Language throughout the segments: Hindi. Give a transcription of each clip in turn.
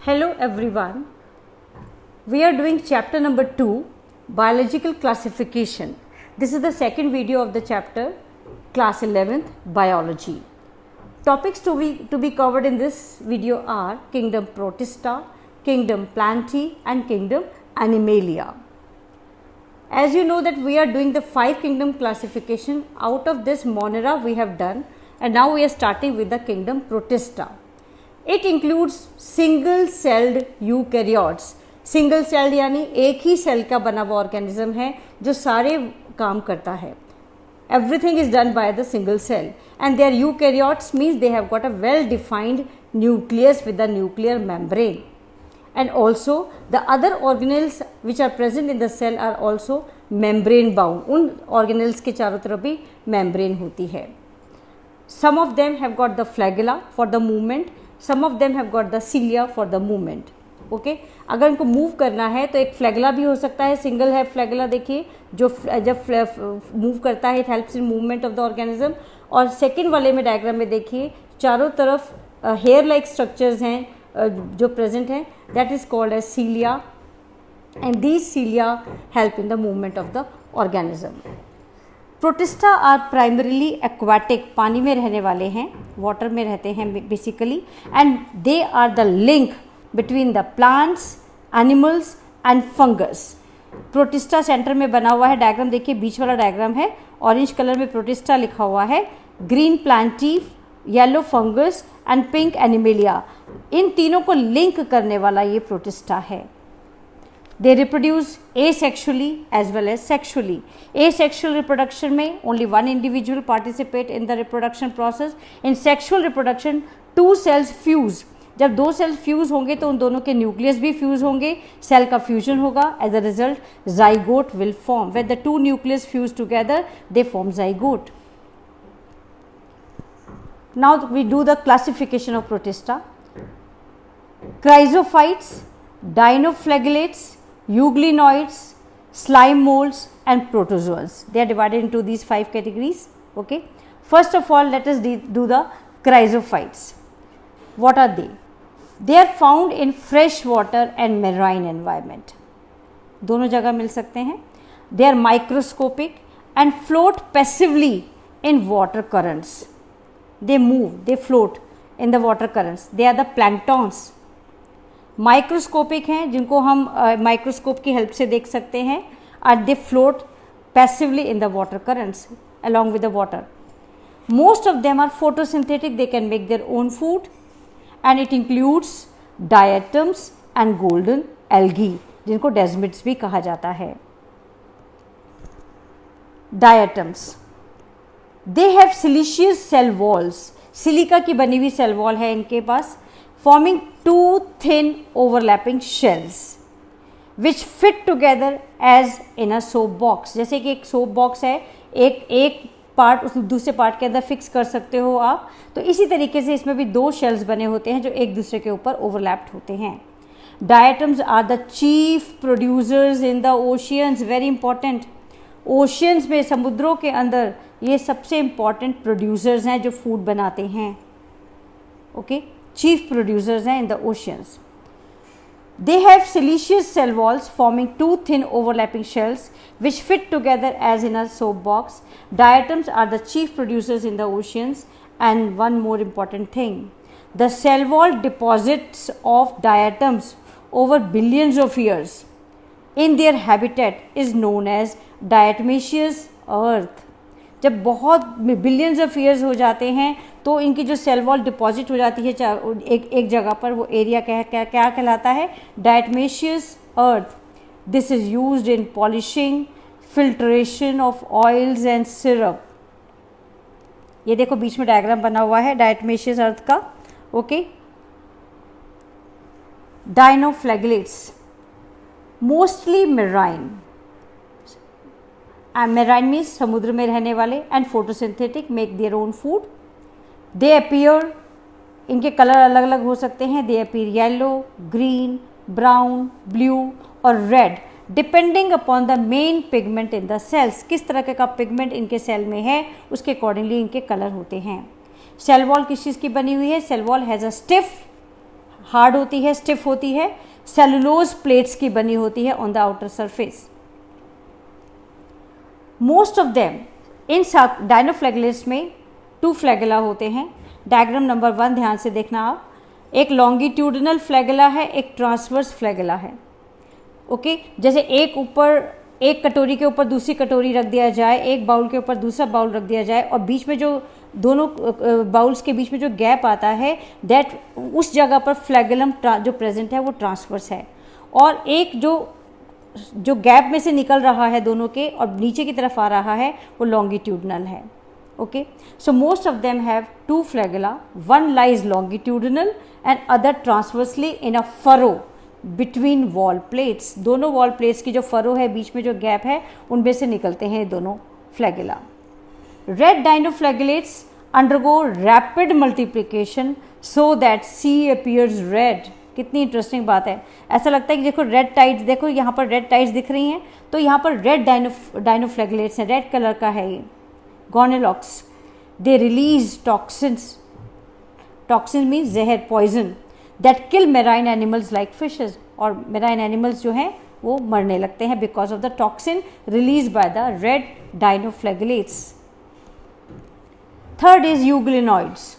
Hello everyone. We are doing chapter number 2, biological classification. This is the second video of the chapter, class 11th, biology. Topics to be covered in this video are kingdom Protista, kingdom Plantae and kingdom Animalia. As you know that we are doing the 5 kingdom classification. Out of this Monera we have done, and now we are starting with the kingdom Protista. It includes single celled eukaryotes. Single celled यानी एक ही सेल का बना हुआ ऑर्गेनिज्म है जो सारे काम करता है. Everything is done by the single cell, and their eukaryotes means they have got a well defined nucleus with the nuclear membrane, and also the other organelles which are present in the cell are also membrane bound. उन organelles के चारों तरफ भी membrane होती है. Some of them have got the flagella for the movement, some of them have got the cilia for the movement. Okay अगर इनको मूव करना है तो एक फ्लैगला भी हो सकता है, सिंगल है फ्लैगला देखिए जो जब मूव करता है it helps in movement of the organism. और सेकंड वाले में डायग्राम में देखिए चारों तरफ हेयर लाइक स्ट्रक्चर्स हैं जो प्रेजेंट हैं, that is called as cilia, and these cilia help in the movement of the organism. Protista are primarily aquatic, पानी में रहने वाले हैं, वाटर में रहते हैं basically, and they are the link between the plants, animals and fungus. Protista centre में बना हुआ है. डायग्राम देखिए, बीच वाला डायग्राम है, ऑरेंज कलर में प्रोटिस्टा लिखा हुआ है, green plantae, yellow fungus and pink animalia. इन तीनों को लिंक करने वाला ये प्रोटिस्टा है. They reproduce asexually as well as sexually. Asexual reproduction में only one individual participate in the reproduction process. In sexual reproduction, 2 cells fuse. जब 2 सेल फ्यूज़ होंगे तो उन दोनों के न्यूक्लियस भी फ्यूज़ होंगे, सेल का फ्यूजन होगा. As a result zygote will form. When the 2 nucleus fuse together they form zygote. Now we do the classification of Protista. Chrysophytes, dinoflagellates, euglenoids, slime moulds and protozoans. They are divided into these 5 categories. Okay, first of all let us do the chrysophytes. What are they? They are found in fresh water and marine environment. दोनों जगह मिल सकते हैं. They are microscopic and float passively in water currents. They move, they float in the water currents. They are the planktons. Microscopic हैं जिनको हम माइक्रोस्कोप की हेल्प से देख सकते हैं, and they float passively in the water currents along with the water. Most of them are photosynthetic. They can make their own food. And it includes diatoms and golden algae जिनको desmids भी कहा जाता है. Diatoms, they have siliceous cell walls. Silica की बनी हुई सेल वॉल है इनके पास, forming 2 thin overlapping shells which fit together as in a soap box. जैसे कि एक सोप बॉक्स है, एक पार्ट उस दूसरे पार्ट के अंदर फिक्स कर सकते हो आप, तो इसी तरीके से इसमें भी 2 शेल्स बने होते हैं जो एक दूसरे के ऊपर ओवरलैप्ड होते हैं. Diatoms are the chief producers in the oceans. Very important. Oceans में, समुद्रों के अंदर ये सबसे इंपॉर्टेंट प्रोड्यूसर्स हैं जो फूड बनाते हैं. ओके, चीफ प्रोड्यूसर्स हैं in the oceans. They have siliceous cell walls forming 2 thin overlapping shells which fit together as in a soap box. Diatoms are the chief producers in the oceans. And one more important thing, the cell wall deposits of diatoms over billions of years in their habitat is known as diatomaceous earth. जब बहुत बिलियंस ऑफ ईयर्स हो जाते हैं तो इनकी जो सेल वॉल डिपॉजिट हो जाती है एक जगह पर, वो एरिया क्या कहलाता है? Diatomaceous earth. This is used in polishing, filtration of oils and syrup. ये देखो बीच में डायग्राम बना हुआ है डायटमेशियस अर्थ का. Okay, dinoflagellates mostly marine. Marine means समुद्र में रहने वाले, and photosynthetic, make their own food. They appear, इनके कलर अलग अलग हो सकते हैं. They appear yellow, green, brown, blue और red depending upon the main pigment in the cells. किस तरह का पिगमेंट इनके सेल में है उसके अकॉर्डिंगली इनके कलर होते हैं. सेल वॉल किस चीज़ की बनी हुई है? Cell wall has a stiff hard होती है, स्टिफ होती है, सेलुलोज प्लेट्स की बनी होती है on the outer surface. Most of them in सब डायनोफ्लैगेलेट्स में 2 फ्लैगेला होते हैं। डायग्राम नंबर 1 ध्यान से देखना आप, एक लॉन्गिट्यूडनल फ्लैगेला है, एक ट्रांसवर्स फ्लैगेला है। ओके, जैसे एक कटोरी के ऊपर दूसरी कटोरी रख दिया जाए, एक बाउल के ऊपर दूसरा बाउल रख दिया जाए और बीच में जो दोनों बाउल्स के बीच में जो गैप आता है, दैट उस जगह पर फ्लैगेलम जो प्रेजेंट है वो ट्रांसवर्स है, और एक जो गैप में से निकल रहा है दोनों के और नीचे की तरफ आ रहा है वो लॉन्गिट्यूडनल है। Okay, so most of them have 2 flagella, one lies longitudinal and other transversely in a furrow between wall plates। दोनों वॉल प्लेट्स की जो फरो है, बीच में जो गैप है, उनमें से निकलते हैं दोनों flagella. Red dinoflagellates undergo rapid multiplication so that sea appears red. कितनी इंटरेस्टिंग बात है, ऐसा लगता है कि देखो रेड टाइड्स, देखो यहाँ पर रेड टाइड्स दिख रही हैं, तो यहाँ पर रेड डाइनोफ्लैगेलेट्स हैं, रेड कलर का है ये Gonyaulax. They release toxins, toxin means जहर, poison, that kill marine animals like fishes, और मेराइन एनिमल्स जो हैं वो मरने लगते हैं because of the toxin release by the red dinoflagellates. Third is euglenoids.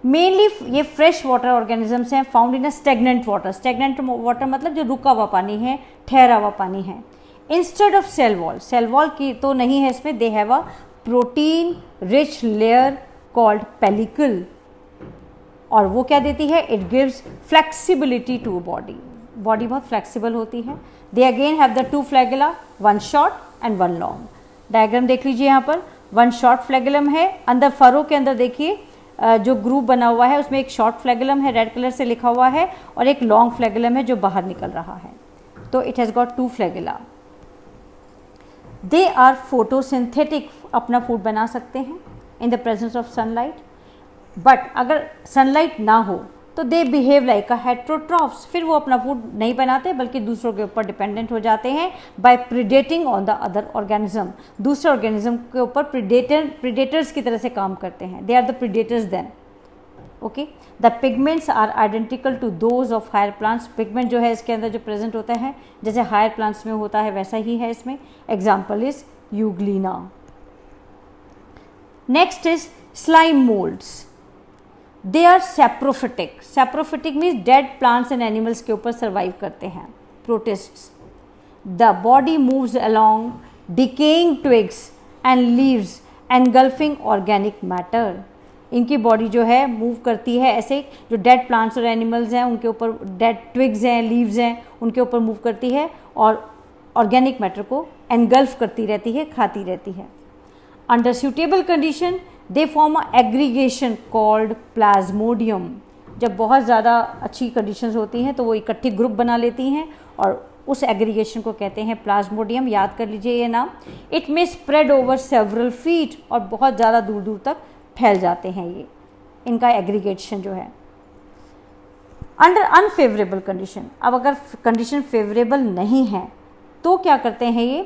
Mainly ये फ्रेश वाटर ऑर्गेनिजम्स हैं, found in a stagnant water. Stagnant water मतलब जो रुका हुआ पानी है, ठहरा हुआ पानी है। Instead of cell wall, cell wall की तो नहीं है इसमें, they have a protein rich layer called pellicle, और वो क्या देती है, it gives flexibility to body, body बहुत फ्लेक्सिबल होती है। They again have the 2 flagella, 1 short and 1 long. Diagram देख लीजिए, यहाँ पर 1 शॉर्ट फ्लैगेलम है, अंदर फरो के अंदर देखिए जो ग्रुप बना हुआ है उसमें एक शॉर्ट फ्लैगेलम है, रेड कलर से लिखा हुआ है, और एक लॉन्ग फ्लैगेलम है जो बाहर निकल रहा है, तो it has got 2 flagella. They are photosynthetic, अपना फूड बना सकते हैं in the presence of sunlight, but अगर सनलाइट ना हो तो they behave like a heterotrophs, फिर वो अपना फूड नहीं बनाते बल्कि दूसरों के ऊपर डिपेंडेंट हो जाते हैं by predating on the other organism, दूसरे ऑर्गेनिज्म के ऊपर प्रीडेटर्स की तरह से काम करते हैं, they are the predators then. Okay, the pigments are identical to those of higher plants. Pigment जो है इसके अंदर जो प्रेजेंट होता है जैसे हायर प्लांट्स में होता है वैसा ही है इसमें। Example is euglena. Next is slime moulds. They are saprophytic, saprophytic means dead plants and animals के ऊपर सर्वाइव करते हैं, protists. The body moves along decaying twigs and leaves engulfing organic matter. इनकी बॉडी जो है मूव करती है ऐसे, जो डेड प्लांट्स और एनिमल्स हैं उनके ऊपर, डेड ट्विग्स हैं, लीव्स हैं, उनके ऊपर मूव करती है और ऑर्गेनिक मैटर को एनगल्फ करती रहती है, खाती रहती है। Under suitable condition they form a aggregation called Plasmodium. जब बहुत ज़्यादा अच्छी कंडीशंस होती हैं तो वो इकट्ठी ग्रुप बना लेती हैं और उस एग्रीगेशन को कहते हैं प्लाज्मोडियम, याद कर लीजिए ये नाम। इट में स्प्रेड ओवर सेवरल फीट, और बहुत ज़्यादा दूर दूर तक फैल जाते हैं ये, इनका एग्रीगेशन जो है। अंडर अनफेवरेबल कंडीशन, अब अगर कंडीशन फेवरेबल नहीं है तो क्या करते हैं ये,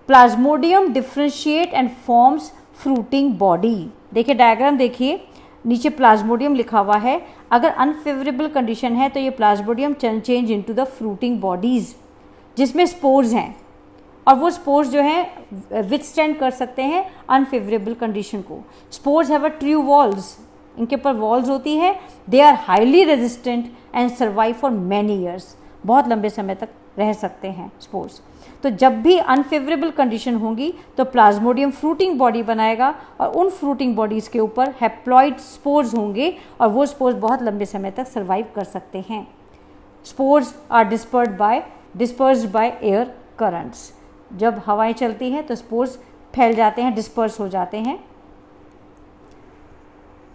Plasmodium differentiate and forms fruiting body. देखिए डायग्राम देखिए, नीचे प्लाज्मोडियम लिखा हुआ है, अगर अनफेवरेबल कंडीशन है तो ये Plasmodium change into the fruiting bodies जिसमें स्पोर्स हैं, और वो स्पोर्स जो हैं विथस्टैंड कर सकते हैं अनफेवरेबल कंडीशन को। Spores have a true walls, इनके ऊपर वॉल्स होती है। They are highly resistant and survive for many years, बहुत लंबे समय तक रह सकते हैं स्पोर्स। तो जब भी अनफेवरेबल कंडीशन होंगी तो प्लाज्मोडियम फ्रूटिंग बॉडी बनाएगा और उन फ्रूटिंग बॉडीज़ के ऊपर हैप्लॉइड स्पोर्स होंगे और वो स्पोर्स बहुत लंबे समय तक सर्वाइव कर सकते हैं। Spores are dispersed by air currents, जब हवाएं चलती हैं तो स्पोर्स फैल जाते हैं, डिस्पर्स हो जाते हैं।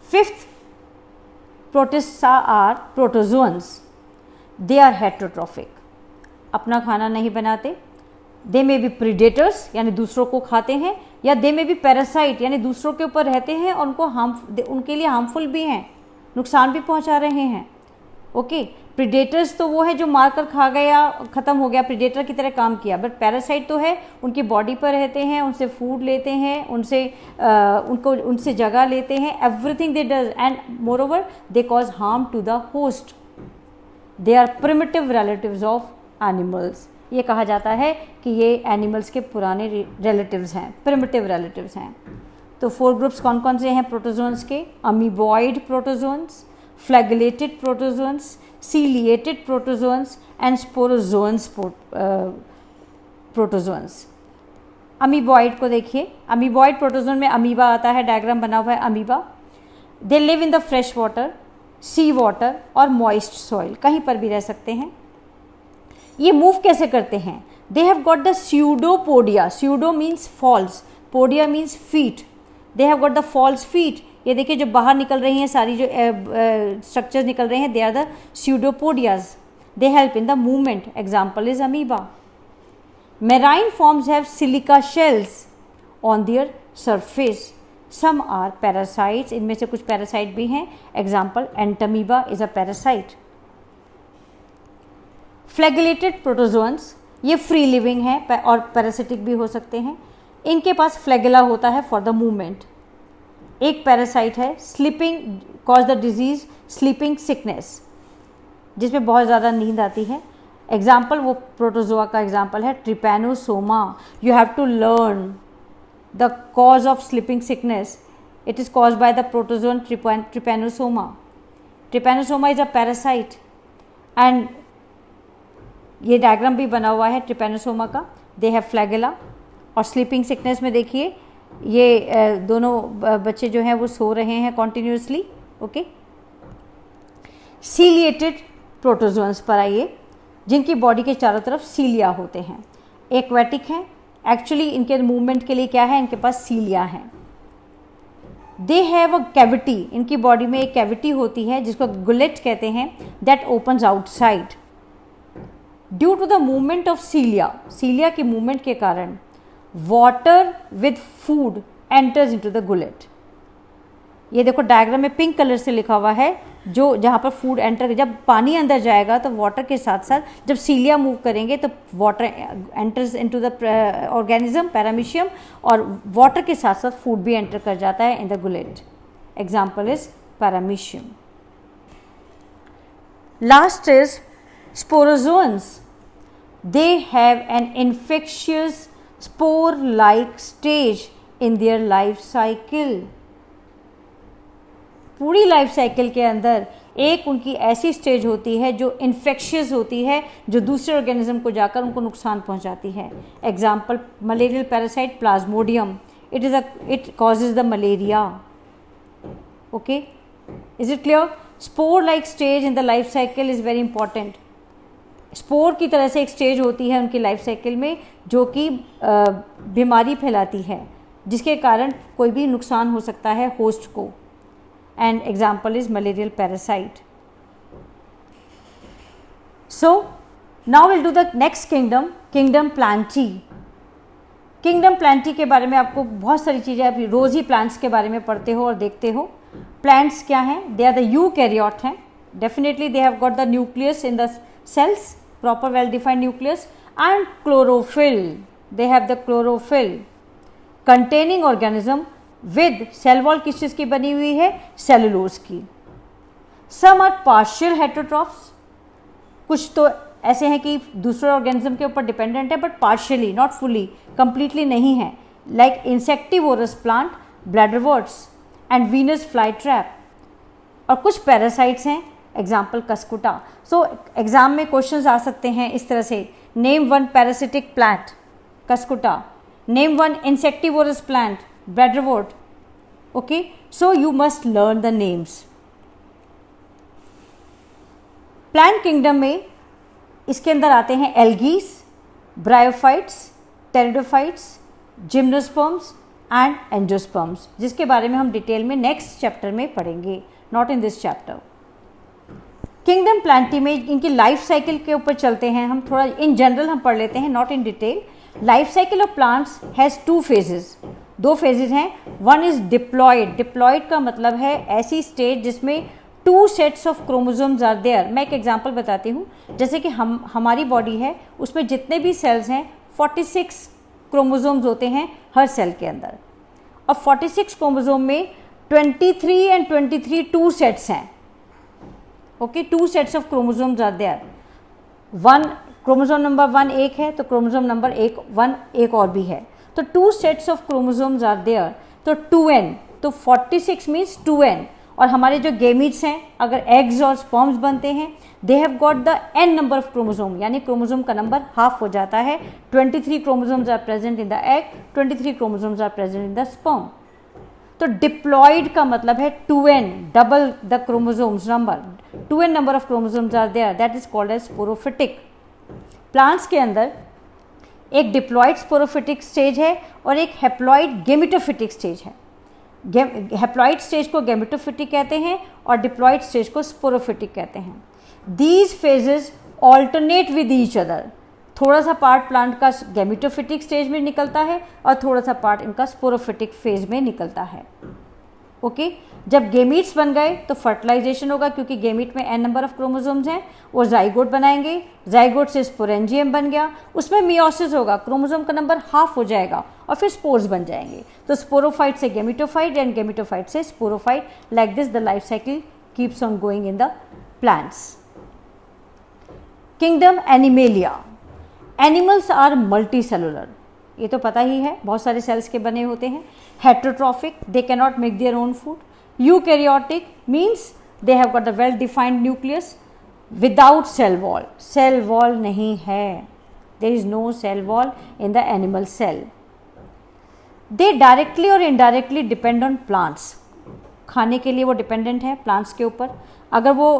Fifth, protista are protozoans. They are heterotrophic, अपना खाना नहीं बनाते। दे में भी प्रीडेटर्स यानी दूसरों को खाते हैं, या दे में भी पैरासाइट यानी दूसरों के ऊपर रहते हैं और उनके लिए हार्मफुल भी हैं, नुकसान भी पहुंचा रहे हैं। ओके, प्रीडेटर्स तो वो है जो मारकर खा गया, ख़त्म हो गया, प्रीडेटर की तरह काम किया। बट पैरासाइट तो है उनकी बॉडी पर रहते हैं, उनसे फूड लेते हैं, उनसे जगह लेते हैं। Everything they does and moreover they cause harm to the host. They are primitive relatives of animals. ये कहा जाता है कि ये एनिमल्स के पुराने रिलेटिव्स हैं, प्रिमिटिव रिलेटिव्स हैं। तो 4 ग्रुप्स कौन कौन से हैं प्रोटोजोन्स के? Amoeboid protozoans, flagellated protozoans, ciliated protozoans and sporozoans protozoans. Amoeboid को देखिए, अमीबॉइड प्रोटोजोन में अमीबा आता है, डायग्राम बना हुआ है amoeba. They live in the fresh water, sea water और मॉइस्ट सॉइल, कहीं पर भी रह सकते हैं। ये मूव कैसे करते हैं? They have got the pseudopodia, pseudo means false, podia means feet, they have got the false feet. ये देखिए जो बाहर निकल रही हैं सारी जो स्ट्रक्चर्स निकल रहे हैं, they are the pseudopodias, they help in the movement, example is amoeba. Marine forms have silica shells on their surface, some are parasites, इनमें से कुछ पैरासाइट भी हैं, example entamoeba is a parasite. Flagellated protozoans, ये फ्री लिविंग है और पैरासिटिक भी हो सकते हैं। इनके पास फ्लैगेला होता है फॉर द मूवमेंट। एक पैरासाइट है sleeping, cause the disease sleeping sickness, जिसमें बहुत ज़्यादा नींद आती है, एग्जाम्पल वो प्रोटोजोआ का एग्जाम्पल है trypanosoma. You have to learn the cause of sleeping sickness, it is cause by the protozoan trypanosoma. Trypanosoma is a parasite and ये डायग्राम भी बना हुआ है ट्रिपैनोसोमा का। They have flagella. और स्लीपिंग सिकनेस में देखिए ये दोनों बच्चे जो हैं वो सो रहे हैं कॉन्टिन्यूसली। ओके, सीलिएटेड प्रोटोजोन्स पर आइए, जिनकी बॉडी के चारों तरफ सीलिया होते हैं। एक्वेटिक हैं, एक्चुअली इनके मूवमेंट के लिए क्या है, इनके पास सीलिया हैं। दे हैव अ कैविटी, इनकी बॉडी में एक कैविटी होती है जिसको गुलेट कहते हैं, that opens outside. Due to the movement of cilia, cilia की मूवमेंट के कारण water with food enters into the gullet. ये देखो डायग्राम में पिंक कलर से लिखा हुआ है, जो जहाँ पर फूड एंटर, जब पानी अंदर जाएगा तो वाटर के साथ साथ जब सीलिया मूव करेंगे तो water enters into the organism paramecium, और वाटर के साथ साथ फूड भी एंटर कर जाता है in the gullet, example is paramecium. Last is sporozoans. They have an infectious spore-like stage in their life cycle. पूरी लाइफ साइकिल के अंदर एक उनकी ऐसी स्टेज होती है जो इन्फेक्शियस होती है, जो दूसरे ऑर्गेनिज्म को जाकर उनको नुकसान पहुंचाती है, example malarial parasite Plasmodium, it causes the malaria. Okay, is it clear? Spore like stage in the life cycle is very important. Spore की तरह से एक स्टेज होती है उनकी लाइफ साइकिल में जो कि बीमारी फैलाती है, जिसके कारण कोई भी नुकसान हो सकता है होस्ट को, and example is malarial parasite. So now will do the next kingdom, kingdom Plantae. Kingdom Plantae के बारे में आपको बहुत सारी चीज़ें, आप रोज़ ही प्लांट्स के बारे में पढ़ते हो और देखते हो। प्लांट्स क्या हैं? दे आर द यूकैरियोट हैं, definitely they have got the nucleus in the cells, proper well defined nucleus, and chlorophyll, they have the chlorophyll containing organism with cell wall किस चीज़ की बनी हुई है? सेलुलोज की। some are partial heterotrophs, कुछ तो ऐसे हैं कि दूसरे ऑर्गेनिज्म के ऊपर डिपेंडेंट है but partially, not fully, completely नहीं है, like insectivorous plant, bladderworts and Venus fly trap. और कुछ पैरासाइट्स हैं, एग्जाम्पल कस्कुटा। सो एग्जाम में क्वेश्चंस आ सकते हैं इस तरह से, name one parasitic plant cuscuta, name one insectivorous plant bladderwort. Okay, so you must learn the names. Plant kingdom में इसके अंदर आते हैं algae, bryophytes, pteridophytes, gymnosperms and angiosperms, जिसके बारे में हम डिटेल में नेक्स्ट चैप्टर में पढ़ेंगे, not in this chapter. Kingdom Plantae में इनकी लाइफ साइकिल के ऊपर चलते हैं हम, थोड़ा इन जनरल हम पढ़ लेते हैं, not in detail. Life cycle of plants has 2 phases, 2 phases हैं। वन इज डिप्लॉयड, डिप्लॉयड का मतलब है ऐसी स्टेज जिसमें 2 sets of chromosomes are there. मैं एक एग्जांपल बताती हूँ, जैसे कि हमारी बॉडी है, उसमें जितने भी सेल्स हैं 46 क्रोमोसोम्स होते हैं हर सेल के अंदर, और 46 क्रोमोसोम में 23 एंड 23 2 सेट्स हैं, okay, 2 sets of chromosomes are there, 1 chromosome number 1 एक है तो क्रोमोसोम नंबर 1 एक और भी है, तो 2 sets of chromosomes are there, तो 2n, तो 46 मीन्स 2n। और हमारे जो गेमीट्स हैं, अगर एग्स और स्पर्म्स बनते हैं, they have got the n number of chromosome, यानी क्रोमोसोम का नंबर हाफ हो जाता है। 23 chromosomes are present in the egg, 23 chromosomes are present in the sperm. तो डिप्लॉयड का मतलब है 2n, double the chromosomes number, 2n number of chromosomes are there, that is called as sporophytic. Plants के अंदर एक डिप्लॉयड स्पोरोफिटिक स्टेज है और एक हैप्लॉयड गेमेटोफिटिक स्टेज है। हैप्लॉयड स्टेज को गेमेटोफिटिक कहते हैं और डिप्लॉयड स्टेज को स्पोरोफिटिक कहते हैं। These phases alternate with each other, थोड़ा सा पार्ट प्लांट का गेमेटोफिटिक स्टेज में निकलता है और थोड़ा सा पार्ट इनका स्पोरोफिटिक फेज में निकलता है। ओके, जब गेमीट्स बन गए तो फर्टिलाइजेशन होगा, क्योंकि गेमीट में n नंबर ऑफ क्रोमोसोम्स हैं, वो जाइगोट बनाएंगे, जाइगोट से स्पोरेंजियम बन गया, उसमें मियोसिस होगा, क्रोमोसोम का नंबर हाफ हो जाएगा और फिर स्पोर्स बन जाएंगे। तो स्पोरोफाइट से गेमेटोफाइट एंड गेमेटोफाइट से sporophyte, like this the life cycle keeps on going in the plants. Kingdom animalia, animals are multi cellular, ये तो पता ही है, बहुत सारे सेल्स के बने होते हैं। Heterotrophic, they can not make their own food. Eukaryotic means they have got a well defined nucleus without cell wall, cell wall नहीं है, there is no cell wall in the animal cell. They directly और इनडायरेक्टली डिपेंड ऑन प्लांट्स, खाने के लिए वो डिपेंडेंट है प्लांट्स के ऊपर। अगर वो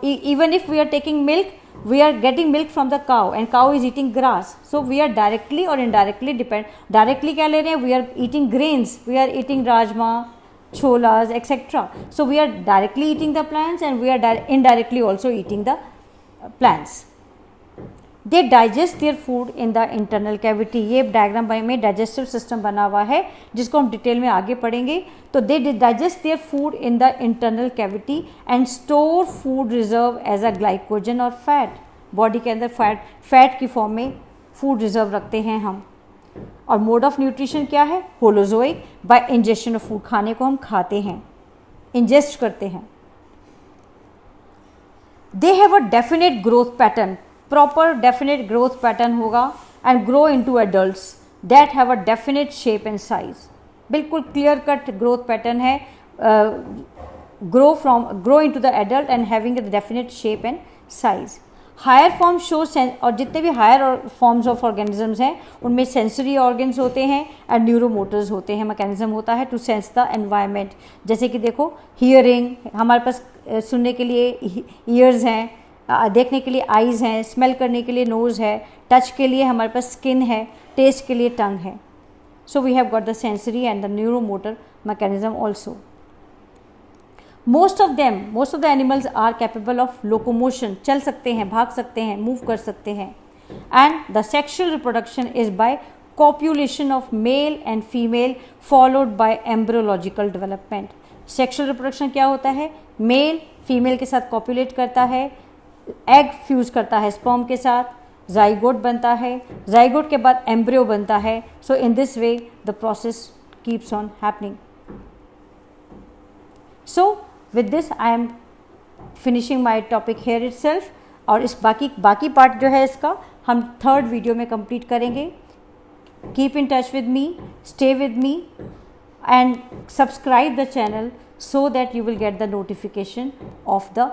even if we are taking milk, we are getting milk from the cow and cow is eating grass, so we are directly or indirectly depend, directly क्या ले रहे हैं, we are eating grains, we are eating rajma, cholas etc, so we are directly eating the plants and we are indirectly also eating the plants. They digest their food in the internal cavity, ये डायग्राम में डाइजेस्टिव सिस्टम बना हुआ है जिसको हम डिटेल में आगे पढ़ेंगे। तो they digest their food in the internal cavity and store food reserve as a glycogen और फैट, बॉडी के अंदर फैट की फॉर्म में फूड रिजर्व रखते हैं हम। और मोड ऑफ न्यूट्रिशन क्या है, holozoic, by injection of food, खाने को हम खाते हैं, इंजेस्ट करते हैं। They have a definite growth pattern, proper definite growth pattern होगा, and grow into adults that have a definite shape and size, बिल्कुल क्लियर कट ग्रोथ पैटर्न है, grow into the adult and having the definite shape and size. Higher form show, और जितने भी हायर फॉर्म्स ऑफ ऑर्गेनिजम्स हैं उनमें सेंसरी ऑर्गन्स होते हैं एंड न्यूरोमोटर्स होते हैं, मैकेनिज्म होता है टू सेंस द एनवायरनमेंट। जैसे कि देखो, हियरिंग, हमारे पास सुनने के लिए ईयर्स हैं, देखने के लिए आईज़ हैं, स्मेल करने के लिए नोज़ है, टच के लिए हमारे पास स्किन है, टेस्ट के लिए टंग है। So we have got the sensory and the neuromotor mechanism also. Most of the animals are capable of locomotion, चल सकते हैं, भाग सकते हैं, मूव कर सकते हैं। And the sexual reproduction is by copulation of male and female followed by embryological development. Sexual reproduction क्या होता है, मेल फीमेल के साथ कॉप्यूलेट करता है, एग फ्यूज करता है स्पर्म के साथ, जाइगोट बनता है, जाइगोट के बाद एम्ब्रियो बनता है। So in this way the process keeps on happening. So with this I am finishing my topic here itself, और इस बाकी पार्ट जो है इसका हम थर्ड वीडियो में कंप्लीट करेंगे। Keep in touch with me, stay with me and subscribe the channel so that you will get the notification of the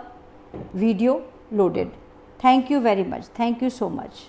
video loaded. Thank you very much. Thank you so much.